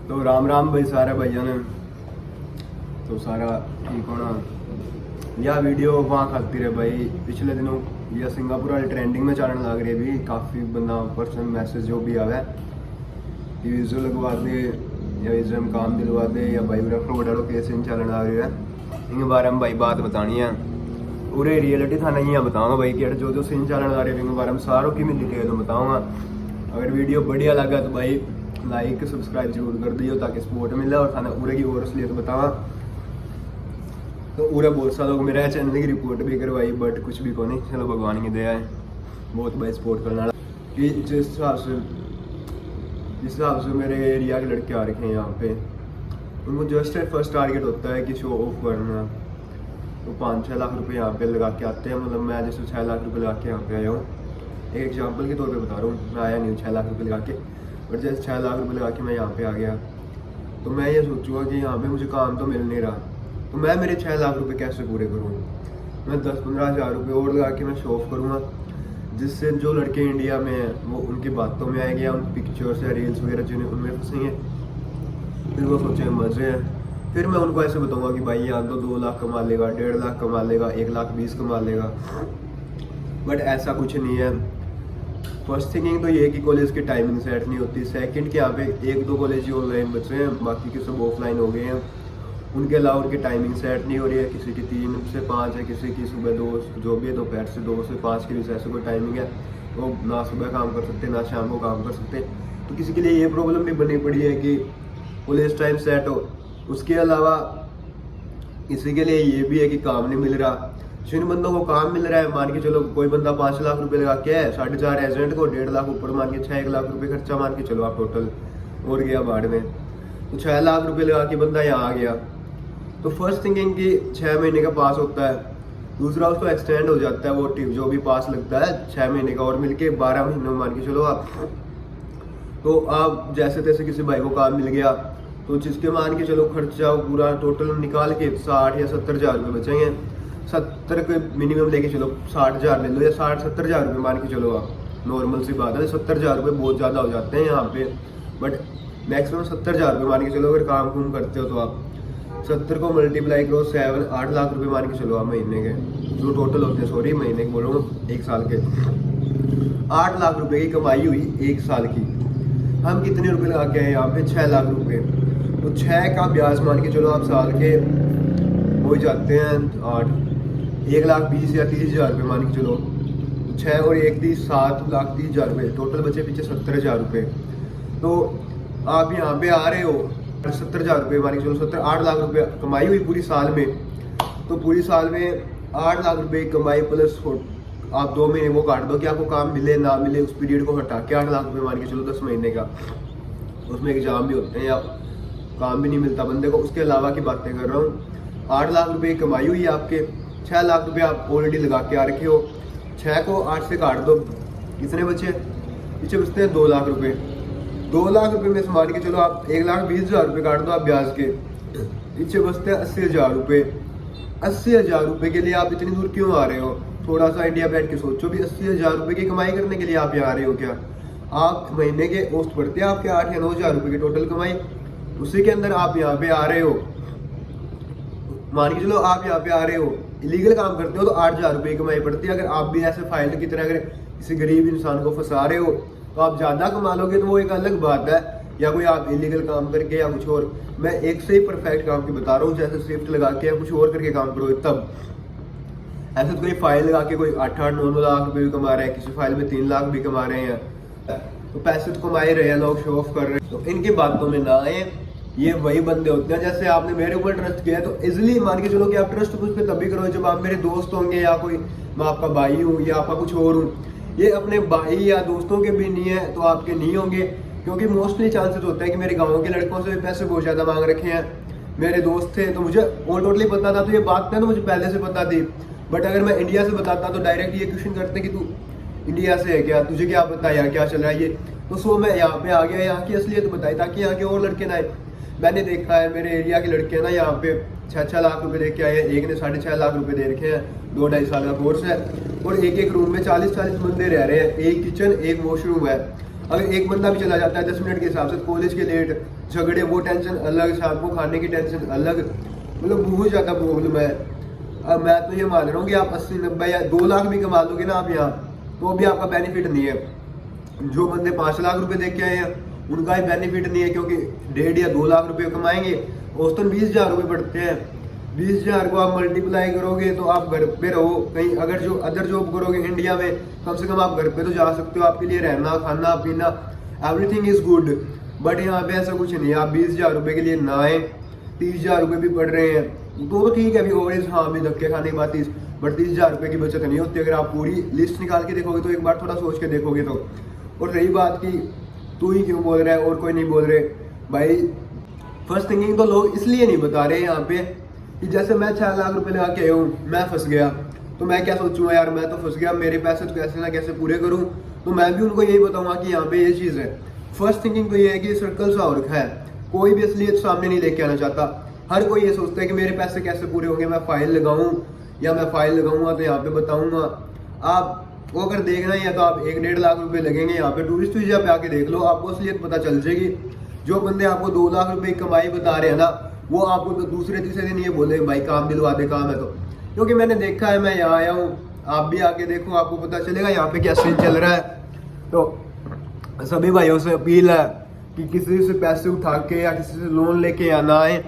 तो राम राम भाई सारे भैया ने तो सारा ठीक होना। यह वीडियो वहाँ खाती रहे भाई पिछले दिनों यह सिंगापुर वाली ट्रेंडिंग में चलने लग रही है। भी काफ़ी बंदा पर्सनल मैसेज जो भी आवे कि वीज़ो लगवा दे या वीज़ो में काम दिलवा दे या भाई फ्रॉड केस इन चलने लग रही है। इनके बारे में भाई बात बतानी है पूरे रियलिटी था नहीं बताऊँगा भाई कि जो सीन चलने लग रहे हैं इनके बारे में सारों की मैं डिटेल बताऊँगा। अगर वीडियो बढ़िया लगा तो भाई लाइक सब्सक्राइब जरूर कर दियो ताकि सपोर्ट मिले और थाना पूरे की और असलियत बतावा। तो पूरा बहुत सा लोग मेरे चैनल की रिपोर्ट भी करवाई बट कुछ भी को नहीं। चलो भगवान की दया है बहुत भाई सपोर्ट करना कि जिस हिसाब से मेरे एरिया के लड़के आ रखे हैं यहाँ पे उनको जस्ट फर्स्ट टारगेट होता है कि शो ऑफ करना। तो 5-6 लाख रुपए यहाँ पे लगा के आते हैं। मतलब मैं जैसे 6 लाख रुपए लगा के यहाँ पे आया हूँ। एक एग्जाम्पल के तौर पे बता रहा हूँ, मैं आया नहीं 6 लाख रुपए लगा के, बट जैसे 6 लाख रुपए लगा के मैं यहाँ पे आ गया तो मैं ये सोचूंगा कि यहाँ पे मुझे काम तो मिल नहीं रहा तो मैं मेरे 6 लाख रुपए कैसे पूरे करूँ। मैं 10-15 हज़ार रुपये और लगा के मैं शो ऑफ करूँगा जिससे जो लड़के इंडिया में हैं वो उनकी बातों में आएंगे या उन पिक्चर्स या रील्स वगैरह जिन्हें उनमें फंसेंगे। फिर वो सोचे मज़े हैं। फिर मैं उनको ऐसे बताऊँगा कि भाई यहाँ तो 2 लाख कमा लेगा, 1.5 लाख कमा लेगा, 1,20,000 कमा लेगा। बट ऐसा कुछ नहीं है। फर्स्ट थिंकिंग तो ये है कि कॉलेज की टाइमिंग सेट नहीं होती। सेकंड के यहाँ पे 1-2 कॉलेज ही ऑनलाइन बचे हैं, बाकी के सब ऑफलाइन हो गए हैं। उनके अलावा उनकी टाइमिंग सेट नहीं हो रही है। किसी की 3 से 5 है, किसी की सुबह 2 जो भी है दोपहर से 2 से 5 के बीच ऐसे कोई टाइमिंग है। वो ना सुबह काम कर सकते ना शाम को काम कर सकते। तो किसी के लिए ये प्रॉब्लम भी बनी पड़ी है कि कॉलेज टाइम सेट हो। उसके अलावा किसी के लिए ये भी है कि काम नहीं मिल रहा। जिन बंदों को काम मिल रहा है मान के चलो कोई बंदा 5 लाख रुपए लगा के है, 4.5 एजेंट को 1.5 लाख ऊपर मान के 6 लाख रुपए खर्चा मान के चलो आप टोटल और गया बाढ़ में। तो 6 लाख रुपए लगा के बंदा यहाँ आ गया तो फर्स्ट थिंकिंग कि 6 महीने का पास होता है। दूसरा उसको एक्सटेंड हो जाता है वो जो भी पास लगता है 6 महीने का और मिलके 12 महीने में मान के चलो आप। तो आप जैसे तैसे किसी भाई को काम मिल गया तो जिसके मान के चलो खर्चा पूरा टोटल निकाल के 60 या 70 हज़ार रुपये बचेंगे। 70 के मिनिमम लेके चलो 60 हज़ार ले लो या 60-70 हज़ार रुपये मान के चलो आप। नॉर्मल सी बात है 70 हज़ार रुपये बहुत ज़्यादा हो जाते हैं यहाँ पे, बट मैक्सिमम 70 हज़ार रुपये मान के चलो। अगर काम कुम करते हो तो आप 70 को मल्टीप्लाई करो 7-8 लाख रुपये मान के चलो आप महीने के जो टोटल होते हैं। सॉरी महीने के बोल रहा हूँ, 1 साल के 8 लाख रुपये की कमाई हुई 1 साल की। हम कितने रुपये लगा के आए यहाँ पे 6 लाख रुपये। तो 6 का ब्याज मान के चलो आप साल के हो जाते हैं 1,20,000 या 30,000 रुपये मान के चलो। 6 और 1 30 7,30,000 रुपये टोटल बचे पीछे 70 हज़ार रुपये। तो आप यहाँ पे आ रहे हो 70 हज़ार रुपये मान के चलो 8 लाख रुपये कमाई हुई पूरी साल में। तो पूरी साल में 8 लाख रुपये की कमाई प्लस आप 2 महीने वो काट दो कि आपको काम मिले ना मिले उस पीरियड को हटा के 8 लाख रुपये मान के चलो 10 महीने का। उसमें एग्जाम भी होते हैं या काम भी नहीं मिलता बंदे को। उसके अलावा की बातें कर रहा हूँ। 8 लाख रुपये की कमाई हुई आपके, 6 लाख रुपये आप ऑलरेडी लगा के आ रखे हो। 6 को 8 से काट दो कितने बचे, पीछे बचते हैं 2 लाख रुपये। 2 लाख रुपये में मान के चलो आप 1,20,000 रुपये काट दो आप ब्याज के, पीछे बचते हैं 80 हज़ार रुपये। 80 हज़ार रुपये के लिए आप इतनी दूर क्यों आ रहे हो? थोड़ा सा इंडिया बैठ के सोचो भी 80 हज़ार रुपये की कमाई करने के लिए आप यहाँ आ रहे हो क्या? आप महीने के औसत पड़ते हैं आपके 8 या 9 हज़ार रुपये की टोटल कमाई, उसी के अंदर आप यहाँ पे आ रहे हो। मान के चलो आप यहाँ पे आ रहे हो इलीगल काम करते हो तो 8 हज़ार रुपये की कमाई पड़ती है। अगर आप भी ऐसे फाइल की तरह अगर किसी गरीब इंसान को फंसा रहे हो तो आप ज़्यादा कमा लोगे तो वो एक अलग बात है, या कोई आप इलीगल काम करके या कुछ और। मैं एक से ही परफेक्ट काम की बता रहा हूँ, जैसे शिफ्ट लगा के या कुछ और करके काम करो तब। ऐसे तो कोई फाइल लगा के कोई 8-9 लाख रुपये भी कमा रहे हैं, किसी फाइल में 3 लाख भी कमा रहे हैं। तो पैसे तो कमा ही रहे हैं, लोग शो ऑफ कर रहे हैं। तो इनकी बातों में ना आए। ये वही बंदे होते हैं जैसे आपने मेरे ऊपर ट्रस्ट किया तो इजिली मान के चलो कि आप ट्रस्ट मुझ पर तभी करो जब आप मेरे दोस्त होंगे या कोई मैं आपका भाई हूँ या आपका कुछ और हूँ। ये अपने भाई या दोस्तों के भी नहीं है तो आपके नहीं होंगे, क्योंकि मोस्टली चांसेस होते हैं कि मेरे गाँव के लड़कों से पैसे बहुत ज़्यादा मांग रखे हैं। मेरे दोस्त थे तो मुझे और टोटली पता था, तो ये बात है तो मुझे पहले से पता थी। बट अगर मैं इंडिया से बताता तो डायरेक्ट ये क्वेश्चन करते कि तू इंडिया से है क्या, तुझे क्या पता है यहाँ क्या चल रहा है ये। तो सो मैं यहाँ पे आ गया, यहाँ की असलियत बताई ताकि यहाँ के और लड़के ना आए। मैंने देखा है मेरे एरिया के लड़के ना यहाँ पे 6-6 लाख रुपए दे के आए हैं। एक ने 6.5 लाख रुपए दे रखे हैं, 2-2.5 साल का कोर्स है और एक रूम में 40-40 बंदे रह रहे हैं। एक किचन एक वॉशरूम है। अगर एक बंदा भी चला जाता है 10 मिनट के हिसाब से, कॉलेज के लेट, झगड़े, वो टेंशन अलग, शाम को खाने की टेंशन अलग, मतलब बहुत ज़्यादा प्रॉब्लम है। अब मैं तो ये मान रहा हूँ कि आप 80-90 या 2 लाख भी कमा लोगे ना आप यहाँ, तो भी आपका बेनिफिट नहीं है। जो बंदे 5 लाख रुपए देख के आए हैं उनका ही बेनिफिट नहीं है, क्योंकि 1.5 या 2 लाख रुपए कमाएंगे, औसतन 20,000 रुपये पड़ते हैं। 20,000 को आप मल्टीप्लाई करोगे तो आप घर पे रहो, कहीं अगर जो अदर जॉब करोगे इंडिया में, कम से कम आप घर पे तो जा सकते हो, आपके लिए रहना खाना पीना एवरीथिंग इज गुड। बट यहाँ पे ऐसा कुछ नहीं है। आप 20,000 रुपये के लिए ना आए, 30,000 रुपये भी पड़ रहे हैं तो ठीक है, अभी ओवरेज हाँ भी धक्के खाने के बाद 30, बट 30,000 रुपये की बचत नहीं होती अगर आप पूरी लिस्ट निकाल के देखोगे तो, एक बार थोड़ा सोच के देखोगे तो। और रही बात की तू ही क्यों बोल रहा है और कोई नहीं बोल रहे, भाई फर्स्ट थिंकिंग तो लोग इसलिए नहीं बता रहे यहाँ पे कि जैसे मैं 6 लाख रुपए लगा के आया हूँ, मैं फंस गया तो मैं क्या सोचूंगा, यार मैं तो फंस गया, मेरे पैसे तो कैसे ना कैसे पूरे करूँ, तो मैं भी उनको यही बताऊंगा कि यहाँ पे ये चीज़ है। फर्स्ट थिंकिंग तो ये है कि सर्कल सा और रखा है, कोई भी असलियत सामने नहीं लेके आना चाहता। हर कोई ये सोचता है कि मेरे पैसे कैसे पूरे होंगे, मैं फाइल लगाऊं या मैं फाइल लगाऊंगा तो यहाँ पे बताऊंगा। आप वो अगर देखना ही है तो आप 1-1.5 लाख रुपए लगेंगे यहाँ पे, टूरिस्ट वीजा पे आके देख लो, आपको असलियत पता चल जाएगी। जो बंदे आपको 2 लाख रुपए कमाई बता रहे हैं ना, वो आपको तो दूसरे तीसरे दिन ये बोले भाई काम दिलवा दे, काम है तो, क्योंकि मैंने देखा है, मैं यहाँ आया हूँ, आप भी आके देखो, आपको पता चलेगा यहाँ पे क्या सीन चल रहा है। तो सभी भाइयों से अपील है कि किसी से पैसे उठा के या किसी से लोन लेके या ना आए।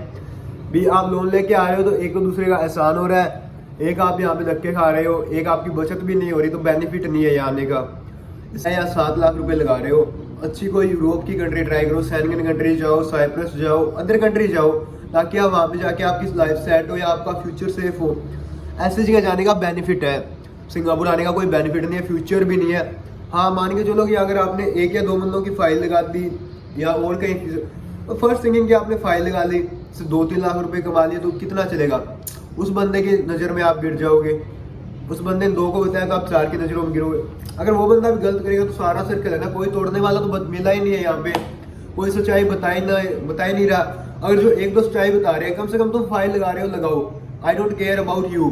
भी आप लोन लेके आ रहे हो तो एक तो दूसरे का एहसान हो रहा है, एक आप यहाँ पे धक्के खा रहे हो, एक आपकी बचत भी नहीं हो रही, तो बेनिफिट नहीं है यहाँ आने का। यहाँ 7 लाख रुपए लगा रहे हो, अच्छी कोई यूरोप की कंट्री ट्राई करो, शेंगन कंट्री जाओ, साइप्रस जाओ, अदर कंट्री जाओ, ताकि आप वहाँ पे जाके आपकी लाइफ सेट हो या आपका फ्यूचर सेफ हो। ऐसी जगह जाने का बेनिफिट है, सिंगापुर आने का कोई बेनिफिट नहीं है, फ्यूचर भी नहीं है। हाँ मान के चलो कि अगर आपने 1 या 2 बंदों की फाइल लगा दी या और कहीं, तो फर्स्ट थिंकिंग कि आपने फाइल लगा ली, 2-3 लाख रुपए कमा लिए, तो कितना चलेगा? उस बंदे की नज़र में आप गिर जाओगे, उस बंदे ने 2 को बताया तो आप 4 की नज़रों में गिरोगे। अगर वो बंदा भी गलत करेगा तो सारा सर्कल है ना, कोई तोड़ने वाला तो मिला ही नहीं है यहाँ पे, कोई सच्चाई बता ही नहीं रहा। अगर जो 1-2 सच्चाई बता रहे हैं, कम से कम तुम फाइल लगा रहे हो, लगाओ, I don't care about you,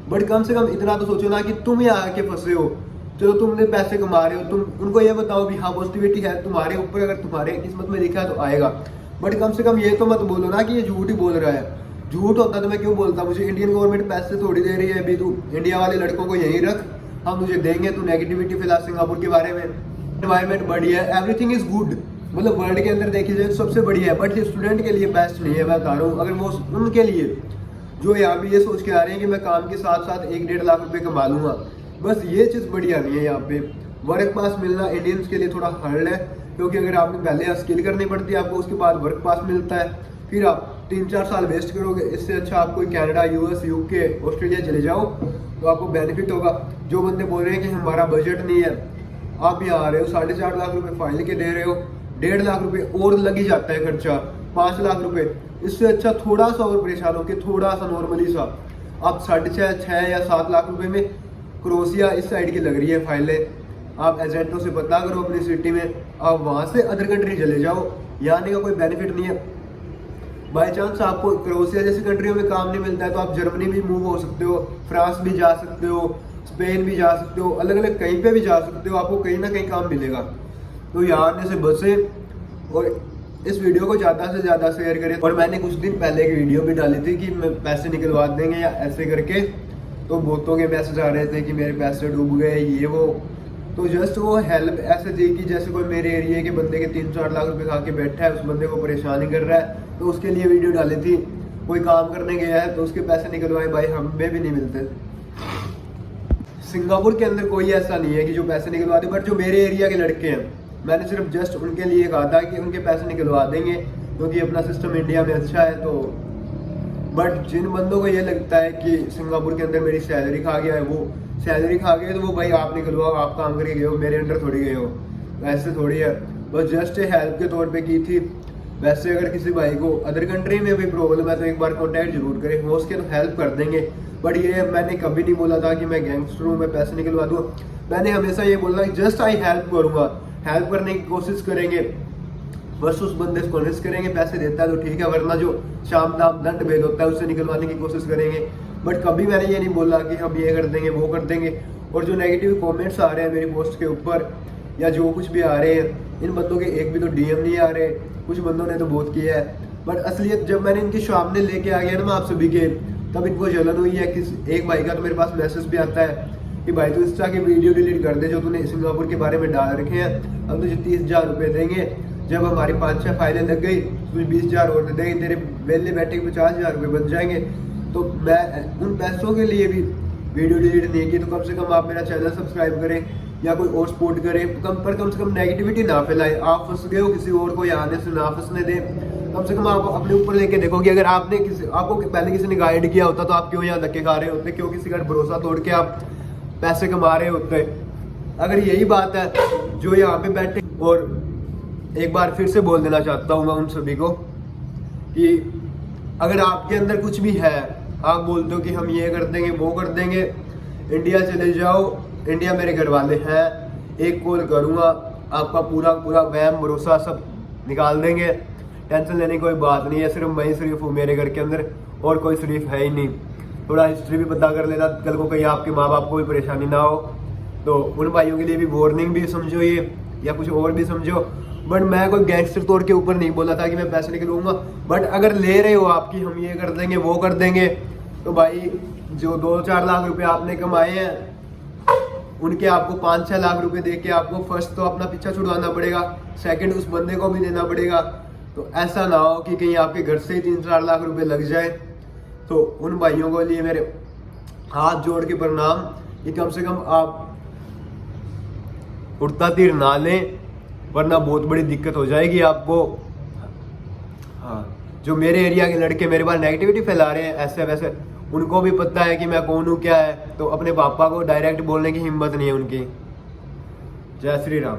but कम से कम इतना तो सोचो ना कि तुम यहाँ आके फंसे हो, चलो तुमने पैसे कमा रहे हो, तुम उनको ये बताओ भी हाँ पॉजिटिविटी है तुम्हारे ऊपर, अगर तुम्हारे किस्मत में लिखा है तो आएगा। बट कम से कम ये तो मत बोलो ना कि ये झूठ ही बोल रहा है। झूठ होता तो मैं क्यों बोलता, मुझे इंडियन गवर्नमेंट पैसे थोड़ी दे रही है, अभी तू इंडिया वाले लड़कों को यहीं रख, हम तुझे देंगे, तू नेगेटिविटी फैला सिंगापुर के बारे में। एनवायरमेंट बढ़िया है, एवरीथिंग इज गुड, मतलब वर्ल्ड के अंदर देखी जाए सबसे बढ़िया है, बट ये स्टूडेंट के लिए बेस्ट नहीं है। मैं बता रहा हूँ, अगर वो उनके लिए जो यहाँ पे ये सोच के आ रहे हैं कि मैं काम के साथ साथ 1-1.5 लाख रुपए कमा लूंगा, बस ये चीज़ बढ़िया नहीं है। यहाँ पे वर्क पास मिलना इंडियंस के लिए थोड़ा हार्ड है, क्योंकि अगर आपने पहले स्किल करनी पड़ती है आपको, उसके बाद वर्क पास मिलता है, फिर आप 3-4 साल वेस्ट करोगे। इससे अच्छा आप कोई कनाडा, US, UK, ऑस्ट्रेलिया चले जाओ तो आपको बेनिफिट होगा। जो बंदे बोल रहे हैं कि हमारा बजट नहीं है, आप यहाँ आ रहे हो 4.5 लाख रुपए फाइल के दे रहे हो, 1.5 लाख रुपए और लग ही जाता है खर्चा, 5 लाख रुपए। इससे अच्छा थोड़ा सा और परेशान हो के थोड़ा सा नॉर्मली सा आप 6.5 या 7 लाख रुपए में क्रोशिया इस साइड की लग रही है फाइलें, आप एजेंटों से पता करो अपनी सिटी में, आप वहाँ से अदर कंट्री चले जाओ, यहाँ आने का कोई बेनिफिट नहीं है। बाई चांस आपको क्रोशिया जैसी कंट्रियों में काम नहीं मिलता है तो आप जर्मनी भी मूव हो सकते हो, फ्रांस भी जा सकते हो, स्पेन भी जा सकते हो, अलग अलग कहीं पे भी जा सकते हो, आपको कहीं ना कहीं काम मिलेगा। तो यहाँ आने से बचे और इस वीडियो को ज़्यादा से ज़्यादा शेयर करें। और मैंने कुछ दिन पहले एक वीडियो भी डाली थी कि मैं पैसे निकलवा देंगे या ऐसे करके, तो बहुतों के मैसेज आ रहे थे कि मेरे पैसे डूब गए, ये वो। तो जस्ट वो हेल्प ऐसे थी कि जैसे कोई मेरे एरिया के बंदे के 3-4 लाख रुपए खा के बैठा है, उस बंदे को परेशानी कर रहा है, तो उसके लिए वीडियो डाली थी। कोई काम करने गया है तो उसके पैसे निकलवाए, भाई हमें भी नहीं मिलते। सिंगापुर के अंदर कोई ऐसा नहीं है कि जो पैसे निकलवा दे, बट जो मेरे एरिया के लड़के हैं, मैंने सिर्फ जस्ट उनके लिए कहा था कि उनके पैसे निकलवा देंगे, क्योंकि अपना सिस्टम इंडिया में अच्छा है। तो बट जिन बंदों को ये लगता है कि सिंगापुर के अंदर मेरी सैलरी खा गया है, वो सैलरी खा गए तो वो भाई आप निकलवाओ, आप काम करके गए हो, मेरे अंडर थोड़ी गए हो, वैसे थोड़ी है। बस जस्ट हेल्प के तौर पे की थी। वैसे अगर किसी भाई को अदर कंट्री में भी प्रॉब्लम है तो एक बार कॉन्टैक्ट जरूर करें, हो सके तो हेल्प कर देंगे। बट ये मैंने कभी नहीं बोला था कि मैं गैंगस्टर हूँ, मैं पैसे निकलवा दूँ। मैंने हमेशा ये बोला कि जस्ट आई हेल्प करूँगा, हेल्प करने की कोशिश करेंगे, बस उस बंदे को कन्विंस करेंगे, पैसे देता है तो ठीक है, वरना जो शाम दाम दंड भेद होता है उससे निकलवाने की कोशिश करेंगे। बट कभी मैंने ये नहीं बोला कि हम ये कर देंगे वो कर देंगे। और जो नेगेटिव कमेंट्स आ रहे हैं मेरी पोस्ट के ऊपर, या जो कुछ भी आ रहे हैं, इन बंदों के एक भी तो डीएम नहीं आ रहे। कुछ बंदों ने तो बहुत किया है, बट असलियत जब मैंने इनके सामने लेके आ गया ना मैं आप सभी के, तब इनको जलन हुई है। एक भाई का तो मेरे पास मैसेज भी आता है कि भाई तू इंस्टा की वीडियो डिलीट कर दे जो तूने सिंगापुर के बारे में डाल रखे हैं, हम तुझे 30,000 रुपये देंगे, जब हमारी 5-6 फाइलें लग गई तुझे 20,000 और दे देंगे, तेरे वेले बैठे 50,000 रुपये बन जाएंगे। तो मैं उन पैसों के लिए भी वीडियो डिलीट नहीं की, तो कम से कम आप मेरा चैनल सब्सक्राइब करें या कोई और सपोर्ट करें, कम से कम नेगेटिविटी ना फैलाएं। आप फंस गए हो, किसी और को यहाँ आने से ना फंसने दें। कम से कम आप अपने ऊपर लेके देखो कि अगर आपको पहले किसी ने गाइड किया होता तो आप क्यों यहाँ धक्के खा रहे होते, क्यों किसी का भरोसा तोड़ के आप पैसे कमा रहे होते। अगर यही बात है जो यहाँ पे बैठे, और एक बार फिर से बोल देना चाहता हूँ मैं उन सभी को कि अगर आपके अंदर कुछ भी है, आप बोलते हो कि हम ये कर देंगे वो कर देंगे, इंडिया चले जाओ, इंडिया मेरे घर वाले हैं, एक कॉल करूँगा आपका पूरा वहम भरोसा सब निकाल देंगे। टेंशन लेने की कोई बात नहीं है, सिर्फ मैं ही शरीफ हूँ मेरे घर के अंदर, और कोई शरीफ है ही नहीं। थोड़ा हिस्ट्री भी पता कर लेना, कल को कहीं आपके माँ बाप को भी परेशानी ना हो। तो उन भाइयों के लिए भी वार्निंग भी समझो ये, या कुछ और भी समझो। बट मैं कोई गैंगस्टर तौर के ऊपर नहीं बोला था कि मैं पैसे लेके लूँगा। बट अगर ले रहे हो आपकी हम ये कर देंगे वो कर देंगे, तो भाई जो 2-4 लाख रुपए आपने कमाए हैं उनके आपको 5-6 लाख रुपए दे के आपको फर्स्ट तो अपना पीछा छुड़वाना पड़ेगा, सेकंड उस बंदे को भी देना पड़ेगा। तो ऐसा ना हो कि कहीं आपके घर से ही 3-4 लाख रुपए लग जाए। तो उन भाइयों को लिए मेरे हाथ जोड़ के प्रणाम कि कम से कम आप उड़ता तीर ना लें, वरना बहुत बड़ी दिक्कत हो जाएगी आपको। हाँ, जो मेरे एरिया के लड़के मेरे पास नेगेटिविटी फैला रहे हैं ऐसे वैसे, उनको भी पता है कि मैं कौन हूँ क्या है, तो अपने पापा को डायरेक्ट बोलने की हिम्मत नहीं है उनकी। जय श्री राम।